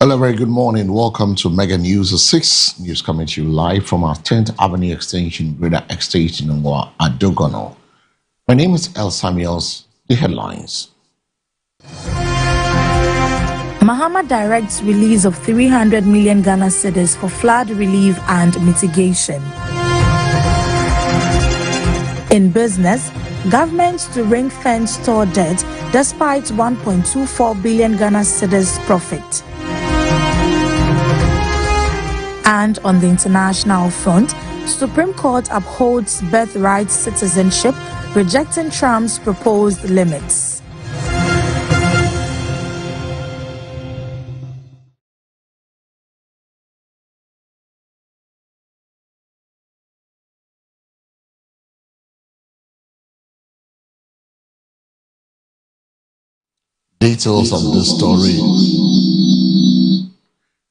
Hello, very good morning. Welcome to Mega News 6 news coming to you live from our 10th Avenue Extension, Greater Extension in Adogono. My name is El Samuels. The headlines. Mahama directs release of 300 million Ghana cedis for flood relief and mitigation. In business, government to ring-fence store debt despite 1.24 billion Ghana cedis profit. And on the international front, Supreme Court upholds birthright citizenship, rejecting Trump's proposed limits.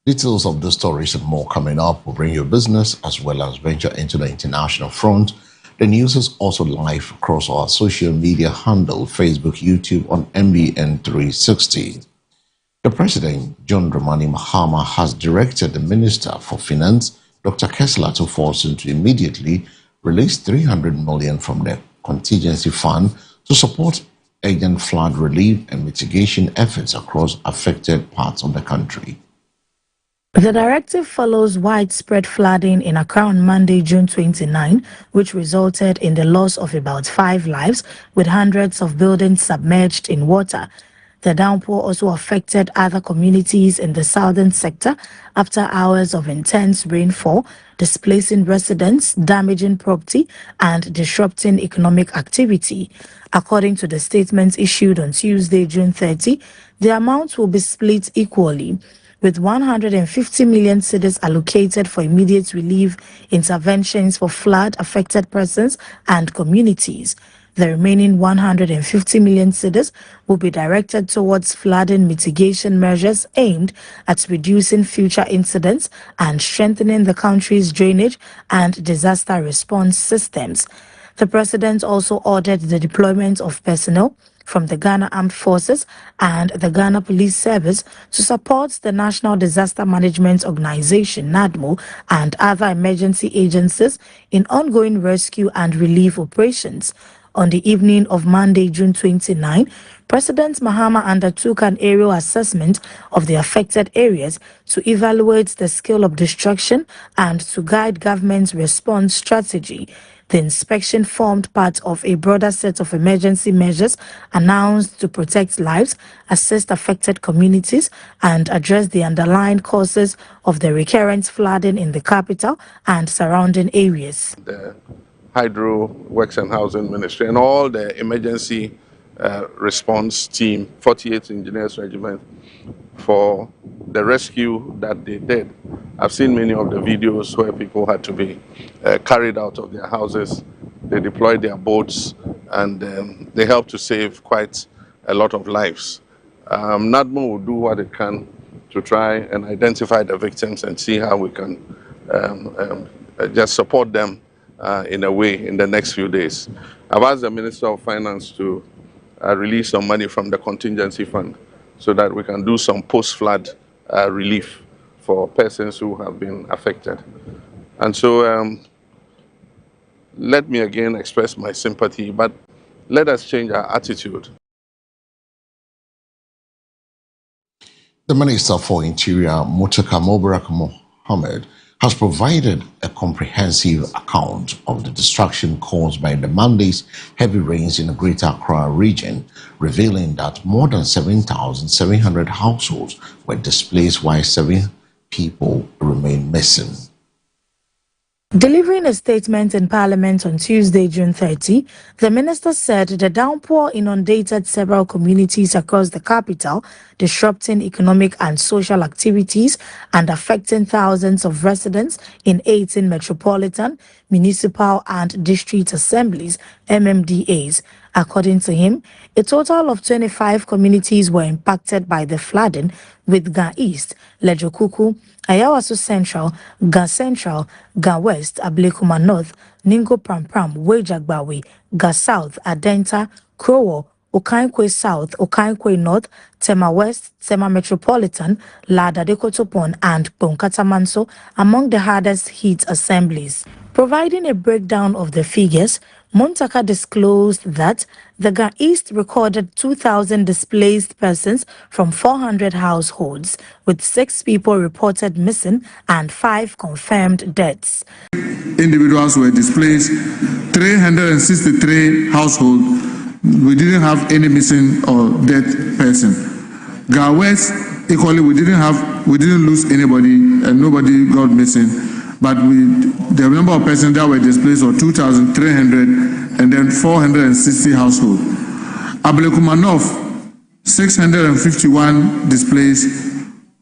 Details of the stories and more coming up will bring you business as well as venture into the international front. The news is also live across our social media handle, Facebook, YouTube on MBN 360. The President, John Dramani Mahama, has directed the Minister for Finance, Dr. Kessler, to force him to immediately release 300 million from the contingency fund to support urgent flood relief and mitigation efforts across affected parts of the country. The directive follows widespread flooding in Accra on Monday, June 29, which resulted in the loss of about 5 lives, with hundreds of buildings submerged in water. The downpour also affected other communities in the southern sector after hours of intense rainfall, displacing residents, damaging property, and disrupting economic activity. According to the statement issued on Tuesday, June 30, the amount will be split equally, with 150 million cedis allocated for immediate relief interventions for flood-affected persons and communities. The remaining 150 million cedis will be directed towards flooding mitigation measures aimed at reducing future incidents and strengthening the country's drainage and disaster response systems. The president also ordered the deployment of personnel from the Ghana Armed Forces and the Ghana Police Service to support the National Disaster Management Organization, NADMO, and other emergency agencies in ongoing rescue and relief operations. On the evening of Monday, June 29, President Mahama undertook an aerial assessment of the affected areas to evaluate the scale of destruction and to guide government's response strategy. The inspection formed part of a broader set of emergency measures announced to protect lives, assist affected communities, and address the underlying causes of the recurrent flooding in the capital and surrounding areas. The Hydro Works and Housing Ministry and all the emergency response team, 48th Engineers Regiment, for the rescue that they did. I've seen many of the videos where people had to be carried out of their houses. They deployed their boats and they helped to save quite a lot of lives. NADMO will do what it can to try and identify the victims and see how we can just support them in a way in the next few days. I've asked the Minister of Finance to release some money from the contingency fund so that we can do some post-flood relief for persons who have been affected. And so let me again express my sympathy, but let us change our attitude. The Minister for Interior, Muttaka Mubarak Mohammed, has provided a comprehensive account of the destruction caused by the Monday's heavy rains in the Greater Accra region, revealing that more than 7,700 households were displaced while 7 people remain missing. Delivering a statement in Parliament on Tuesday, June 30, the minister said the downpour inundated several communities across the capital, disrupting economic and social activities and affecting thousands of residents in 18 metropolitan, municipal and district assemblies, MMDAs. According to him, a total of 25 communities were impacted by the flooding, with Ga East, Lejokuku, Ayawaso Central, Ga West, Ablekuma North, Ningo Prampram, Wejagbawe, Ga South, Adenta, Krowo, Okankwe South, Okankwe North, Tema West, Tema Metropolitan, Lada de Kotopon, and Bonkatamanso among the hardest hit assemblies. Providing a breakdown of the figures, Muntaka disclosed that the Ga East recorded 2,000 displaced persons from 400 households, with 6 people reported missing and 5 confirmed deaths. Individuals were displaced, 363 households. We didn't have any missing or dead person. Ga West, equally, we didn't lose anybody and nobody got missing. But the number of persons that were displaced were 2,300 and then 460 households. Ablekuma North, 651 displaced,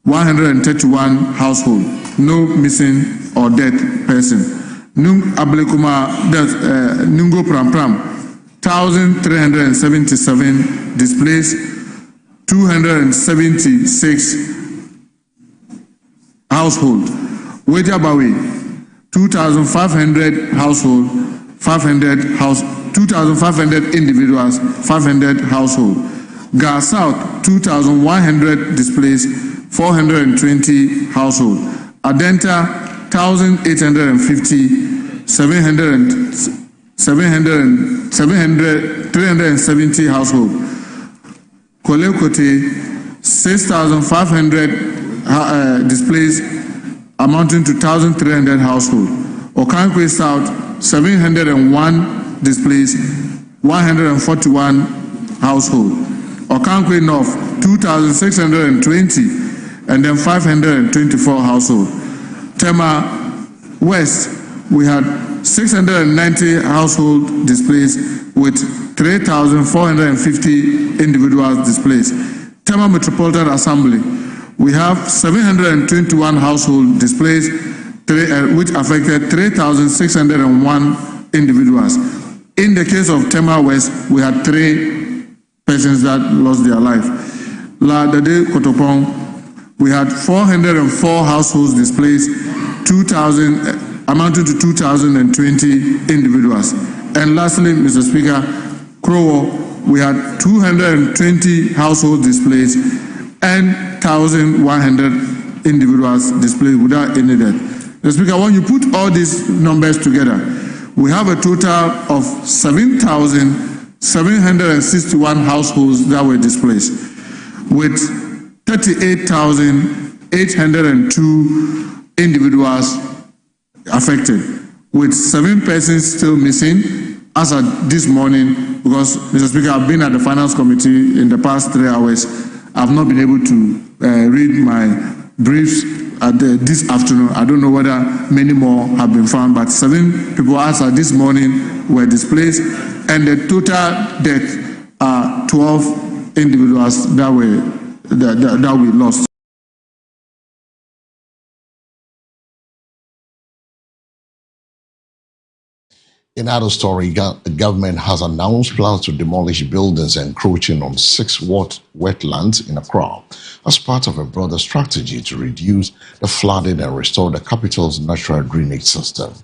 131 households, no missing or dead person. Ablekuma Nungo Pram Pram, 1,377 displaced, 276 households. Wejabawe, 2,500 households, 2,500 individuals, 500 households. Ga South, 2,100 displaced, 420 households. Adenta, 1,850, 370 households. Kolekote, 6,500 displaced, amounting to 1,300 households. Okankwe South, 701 displaced, 141 households. Okankwe North, 2,620, and then 524 households. Tema West, we had 690 households displaced with 3,450 individuals displaced. Tema Metropolitan Assembly, we have 721 households displaced, which affected 3,601 individuals. In the case of Tema West, we had 3 persons that lost their life. La Dade Kotopong, we had 404 households displaced, amounting to 2,020 individuals. And lastly, Mr. Speaker, Krowo, we had 220 households displaced and 1,100 individuals displaced without any death. Mr. Speaker, when you put all these numbers together, we have a total of 7,761 households that were displaced, with 38,802 individuals affected, with 7 persons still missing as of this morning, because, Mr. Speaker, I've been at the Finance Committee in the past 3 hours. I've not been able to read my briefs this afternoon. I don't know whether many more have been found, but 7 people as of this morning were displaced, and the total death are 12 individuals that we lost. In another story, the government has announced plans to demolish buildings encroaching on 6 wetlands in Accra as part of a broader strategy to reduce the flooding and restore the capital's natural drainage system.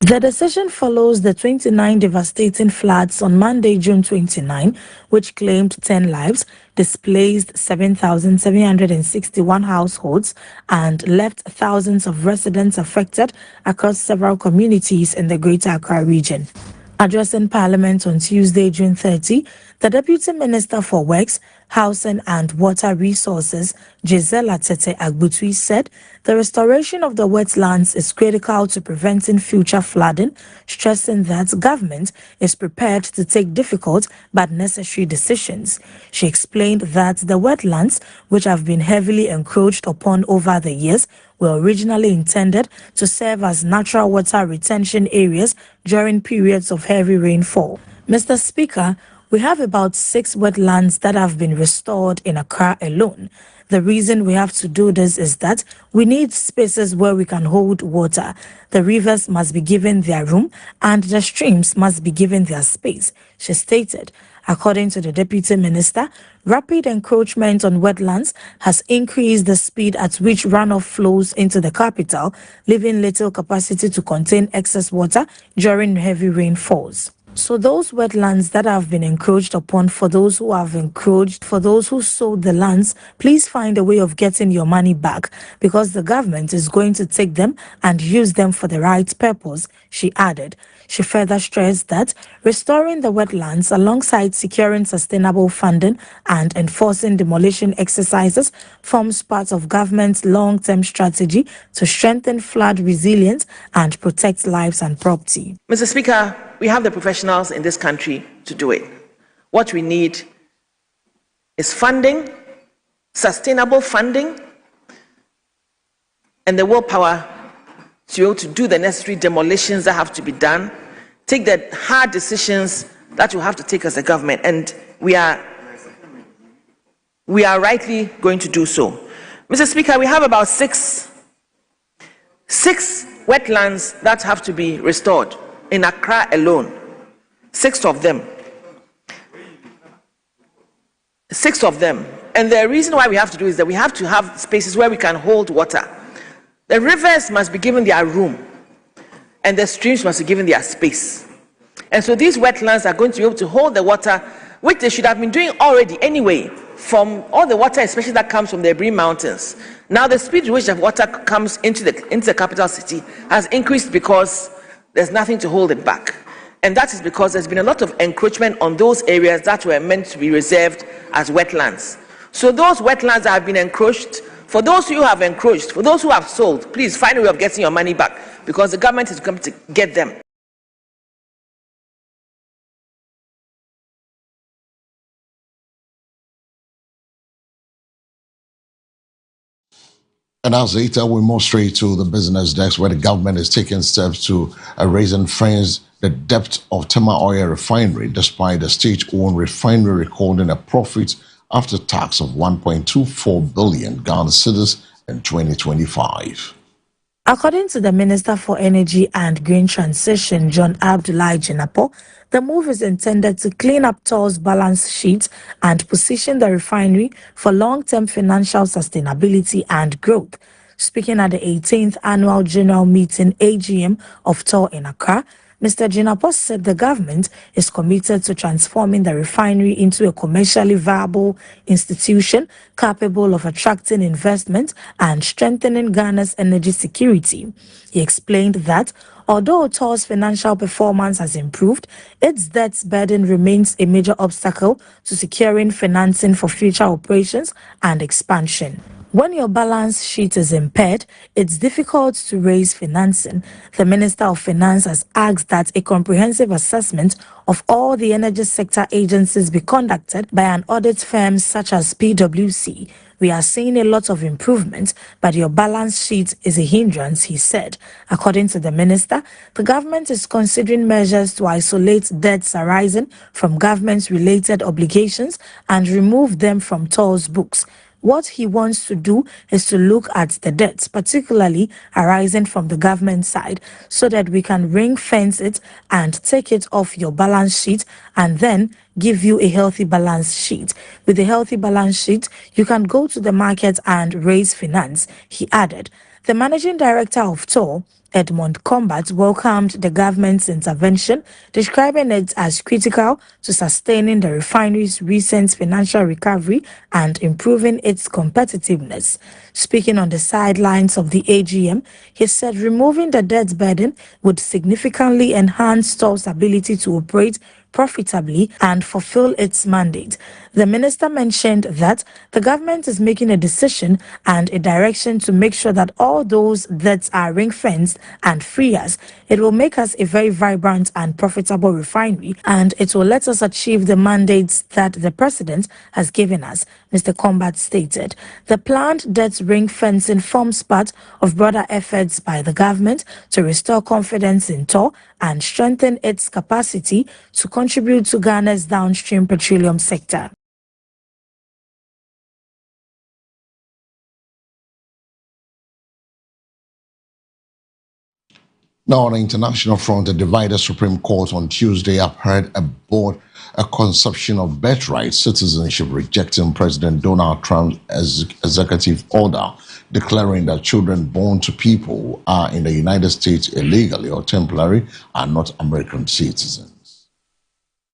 The decision follows the 29 devastating floods on Monday, June 29, which claimed 10 lives, displaced 7,761 households, and left thousands of residents affected across several communities in the Greater Accra region. Addressing Parliament on Tuesday, June 30, the Deputy Minister for Works, Housing and Water Resources, Gisela Tete Agbutui, said the restoration of the wetlands is critical to preventing future flooding, stressing that government is prepared to take difficult but necessary decisions. She explained that the wetlands, which have been heavily encroached upon over the years, were originally intended to serve as natural water retention areas during periods of heavy rainfall. Mr. Speaker, we have about 6 wetlands that have been restored in Accra alone. The reason we have to do this is that we need spaces where we can hold water. The rivers must be given their room and the streams must be given their space, she stated. According to the Deputy Minister, rapid encroachment on wetlands has increased the speed at which runoff flows into the capital, leaving little capacity to contain excess water during heavy rainfalls. So those wetlands that have been encroached upon, for those who have encroached, for those who sold the lands, please find a way of getting your money back, because the government is going to take them and use them for the right purpose, she added. She further stressed that restoring the wetlands alongside securing sustainable funding and enforcing demolition exercises forms part of government's long-term strategy to strengthen flood resilience and protect lives and property. Mr. Speaker, we have the professionals in this country to do it. What we need is funding, sustainable funding, and the willpower to be able to do the necessary demolitions that have to be done, take the hard decisions that you have to take as a government, and we are rightly going to do so. Mr. Speaker, we have about six wetlands that have to be restored in Accra alone. 6 of them. 6 of them. And the reason why we have to do is that we have to have spaces where we can hold water. The rivers must be given their room, and the streams must be given their space. And so these wetlands are going to be able to hold the water, which they should have been doing already anyway, from all the water, especially that comes from the Ebri Mountains. Now the speed with which the water comes into the capital city has increased because there's nothing to hold it back. And that is because there's been a lot of encroachment on those areas that were meant to be reserved as wetlands. So those wetlands that have been encroached, for those who have encroached, for those who have sold, please find a way of getting your money back, because the government is going to get them. And as later, we move straight to the business desk, where the government is taking steps to raise and finance the debt of Tema Oil Refinery, despite the state-owned refinery recording a profit after tax of 1.24 billion Ghana cedis in 2025. According to the Minister for Energy and Green Transition, John Abdullahi Jinapor, the move is intended to clean up TOR's balance sheet and position the refinery for long-term financial sustainability and growth. Speaking at the 18th Annual General Meeting AGM of TOR in Accra, Mr. Jinapor said the government is committed to transforming the refinery into a commercially viable institution capable of attracting investment and strengthening Ghana's energy security. He explained that although TOR's financial performance has improved, its debt burden remains a major obstacle to securing financing for future operations and expansion. When your balance sheet is impaired, it's difficult to raise financing. The Minister of Finance has asked that a comprehensive assessment of all the energy sector agencies be conducted by an audit firm such as PwC. We are seeing a lot of improvement, but your balance sheet is a hindrance, he said. According to the minister, the government is considering measures to isolate debts arising from government-related obligations and remove them from TOR's books. What he wants to do is to look at the debts, particularly arising from the government side, so that we can ring-fence it and take it off your balance sheet and then give you a healthy balance sheet. With a healthy balance sheet, you can go to the market and raise finance, he added. The managing director of TOR, Edmond Combat, welcomed the government's intervention, describing it as critical to sustaining the refinery's recent financial recovery and improving its competitiveness. Speaking on the sidelines of the AGM, he said removing the debt burden would significantly enhance TOR's ability to operate profitably and fulfill its mandate. The minister mentioned that the government is making a decision and a direction to make sure that all those debts are ring-fenced and free us. It will make us a very vibrant and profitable refinery, and it will let us achieve the mandates that the president has given us, Mr. Combat stated. The planned debt ring-fencing forms part of broader efforts by the government to restore confidence in TOR and strengthen its capacity to contribute to Ghana's downstream petroleum sector. Now, on the international front, the divided Supreme Court on Tuesday upheld a conception of birthright citizenship, rejecting President Donald Trump's executive order declaring that children born to people are in the United States illegally or temporarily are not American citizens.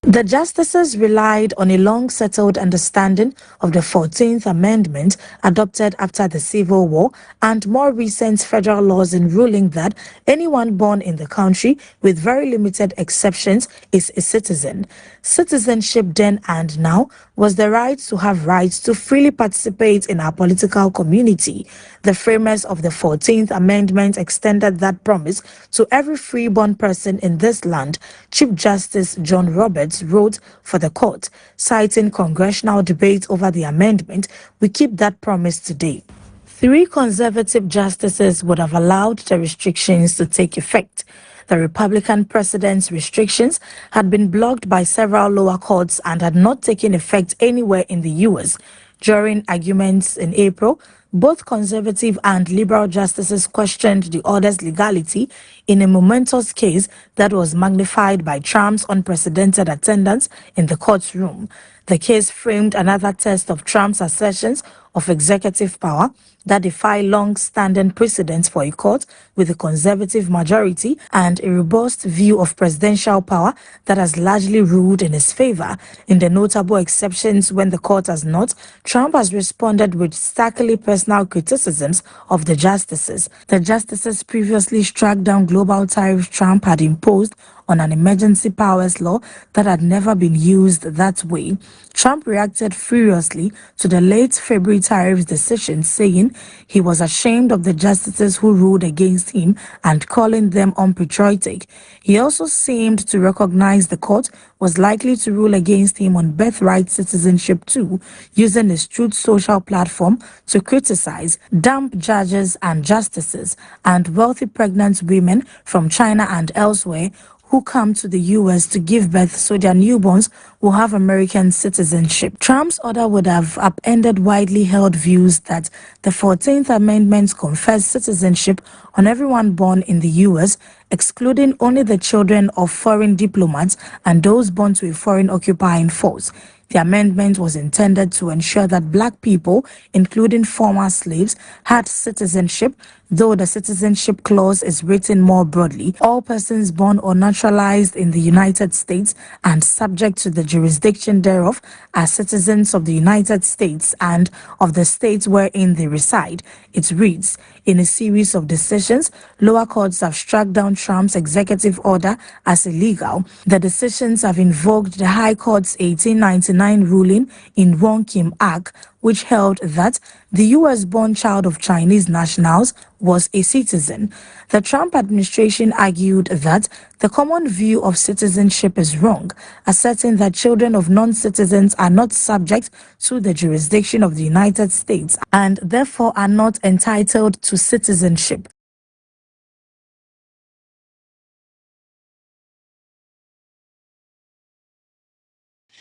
The justices relied on a long-settled understanding of the 14th Amendment adopted after the Civil War and more recent federal laws in ruling that anyone born in the country, with very limited exceptions, is a citizen. Citizenship then and now was the right to have rights to freely participate in our political community. The framers of the 14th Amendment extended that promise to every freeborn person in this land. Chief Justice John Roberts wrote for the court, citing congressional debate over the amendment, "We keep that promise today." 3 conservative justices would have allowed the restrictions to take effect. The Republican president's restrictions had been blocked by several lower courts and had not taken effect anywhere in the U.S. During arguments in April, both conservative and liberal justices questioned the order's legality in a momentous case that was magnified by Trump's unprecedented attendance in the courtroom. The case framed another test of Trump's assertions of executive power that defy long-standing precedents for a court with a conservative majority and a robust view of presidential power that has largely ruled in his favor. In the notable exceptions when the court has not, Trump has responded with starkly personal criticisms of the justices. The justices previously struck down global tariffs Trump had imposed on an emergency powers law that had never been used that way. Trump reacted furiously to the late February tariffs decision, saying he was ashamed of the justices who ruled against him and calling them unpatriotic. He also seemed to recognize the court was likely to rule against him on birthright citizenship too, using his Truth Social platform to criticize, dump judges and justices and wealthy pregnant women from China and elsewhere who come to the U.S. to give birth so their newborns will have American citizenship. Trump's order would have upended widely held views that the 14th Amendment confers citizenship on everyone born in the U.S., excluding only the children of foreign diplomats and those born to a foreign occupying force. The amendment was intended to ensure that black people, including former slaves, had citizenship, though the citizenship clause is written more broadly. All persons born or naturalized in the United States and subject to the jurisdiction thereof are citizens of the United States and of the states wherein they reside. It reads, in a series of decisions, lower courts have struck down Trump's executive order as illegal. The decisions have invoked the High Court's 1899 ruling in Wong Kim Ark, which held that the U.S.-born child of Chinese nationals was a citizen. The Trump administration argued that the common view of citizenship is wrong, asserting that children of non-citizens are not subject to the jurisdiction of the United States and therefore are not entitled to citizenship.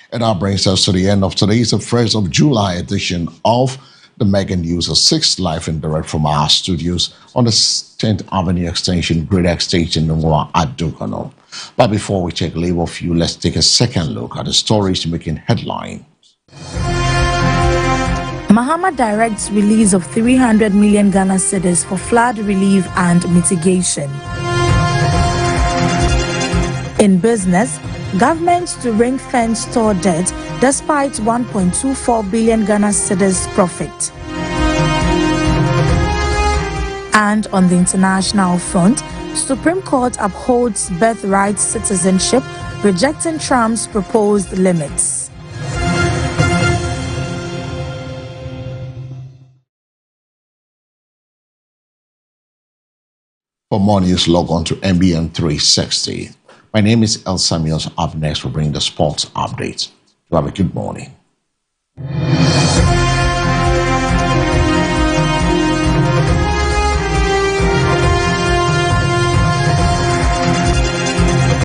And that brings us to the end of today's 1st of July edition of the Mega News 6 live and direct from our studios on the 10th Avenue Extension, Great Extension in Adukano. But before we take leave of you, let's take a second look at the stories making headlines. Mahama directs release of 300 million Ghana cedis for flood relief and mitigation. In business, government to ring-fence store debt despite 1.24 billion Ghana cedis profit. And on the international front, Supreme Court upholds birthright citizenship, rejecting Trump's proposed limits. For more news, log on to MBN 360. My name is El Samuels. Up next, we'll bring the sports updates. You have a good morning.